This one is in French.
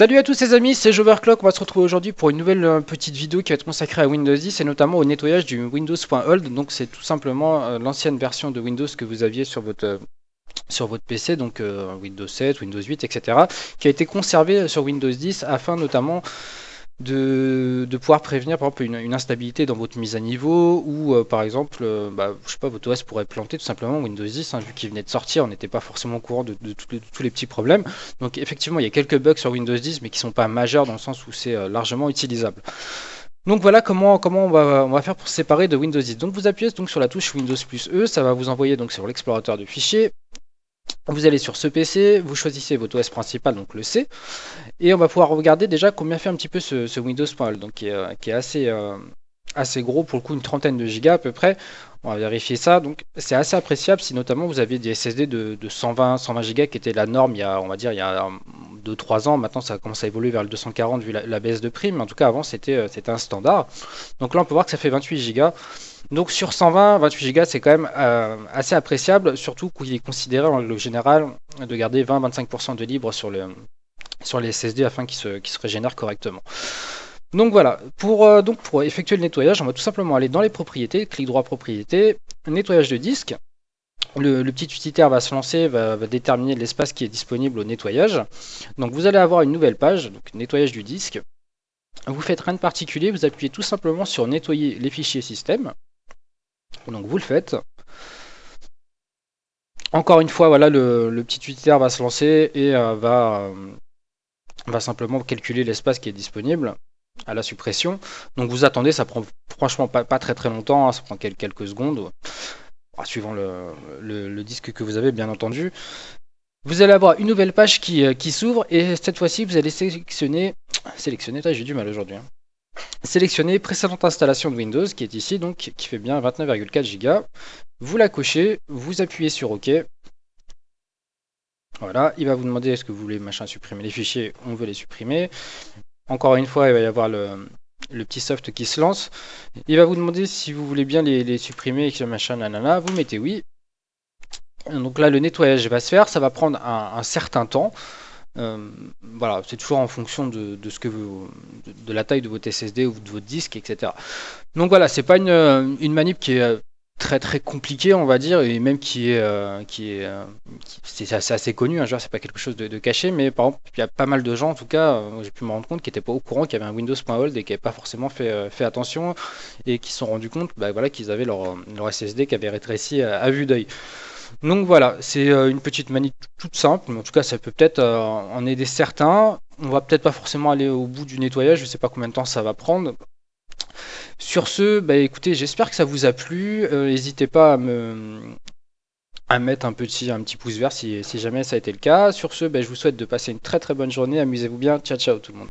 Salut à tous les amis, c'est Joverclock. On va se retrouver aujourd'hui pour une nouvelle petite vidéo qui va être consacrée à Windows 10 et notamment au nettoyage du Windows.hold. Donc c'est tout simplement l'ancienne version de Windows que vous aviez sur votre PC, donc Windows 7, Windows 8, etc., qui a été conservée sur Windows 10 afin notamment de pouvoir prévenir par exemple une instabilité dans votre mise à niveau ou par exemple je sais pas, votre OS pourrait planter tout simplement Windows 10 vu qu'il venait de sortir, on n'était pas forcément au courant de tous les petits problèmes. Donc effectivement il y a quelques bugs sur Windows 10 mais qui sont pas majeurs dans le sens où c'est largement utilisable. Donc voilà comment on va faire pour se séparer de Windows 10. Donc vous appuyez donc sur la touche Windows plus E, ça va vous envoyer donc sur l'explorateur de fichiers. Vous allez sur ce PC, vous choisissez votre OS principal, donc le C, et on va pouvoir regarder déjà combien fait un petit peu ce Windows.hold, donc qui est assez gros, pour le coup une trentaine de gigas à peu près. On va vérifier ça, donc c'est assez appréciable si notamment vous aviez des SSD de 120 gigas qui était la norme il y a, on va dire, il y a 2-3 ans. Maintenant ça commence à évoluer vers le 240 vu la baisse de prix, mais en tout cas avant c'était un standard. Donc là on peut voir que ça fait 28 gigas. Donc sur 120, 28 Go c'est quand même assez appréciable, surtout qu'il est considéré en règle générale de garder 20-25% de libre sur les SSD afin qu'ils se régénèrent correctement. Donc voilà, pour effectuer le nettoyage, on va tout simplement aller dans les propriétés, clic droit propriétés, nettoyage de disque. Le petit utilitaire va se lancer, va déterminer l'espace qui est disponible au nettoyage. Donc vous allez avoir une nouvelle page, donc nettoyage du disque. Vous faites rien de particulier, vous appuyez tout simplement sur nettoyer les fichiers système. Donc vous le faites. Encore une fois, voilà, le petit utilitaire va se lancer et va simplement calculer l'espace qui est disponible à la suppression. Donc vous attendez, ça prend franchement pas très longtemps, ça prend quelques secondes, suivant le disque que vous avez bien entendu. Vous allez avoir une nouvelle page qui s'ouvre et cette fois-ci vous allez sélectionner, j'ai du mal aujourd'hui. Sélectionnez précédente installation de Windows qui est ici, donc qui fait bien 29,4 Go. Vous la cochez, vous appuyez sur OK. Voilà, il va vous demander est-ce que vous voulez supprimer les fichiers, on veut les supprimer. Encore une fois, il va y avoir le petit soft qui se lance. Il va vous demander si vous voulez bien les supprimer, nanana, vous mettez oui. Donc là, le nettoyage va se faire, ça va prendre un certain temps. Voilà, c'est toujours en fonction de la taille de votre SSD ou de votre disque, etc. Donc voilà, c'est pas une manip qui est très compliquée, on va dire, et même c'est assez connu, hein, c'est pas quelque chose de caché, mais par exemple, il y a pas mal de gens, en tout cas, j'ai pu me rendre compte, qui n'étaient pas au courant qu'il y avait un Windows.hold et qui n'avaient pas forcément fait attention et qui se sont rendus compte voilà, qu'ils avaient leur SSD qui avait rétréci à vue d'œil. Donc voilà, c'est une petite manip toute simple, mais en tout cas ça peut peut-être en aider certains. On va peut-être pas forcément aller au bout du nettoyage, je sais pas combien de temps ça va prendre. Sur ce, écoutez, j'espère que ça vous a plu. N'hésitez pas à mettre un petit pouce vert si jamais ça a été le cas. Sur ce, je vous souhaite de passer une très bonne journée. Amusez-vous bien. Ciao ciao tout le monde.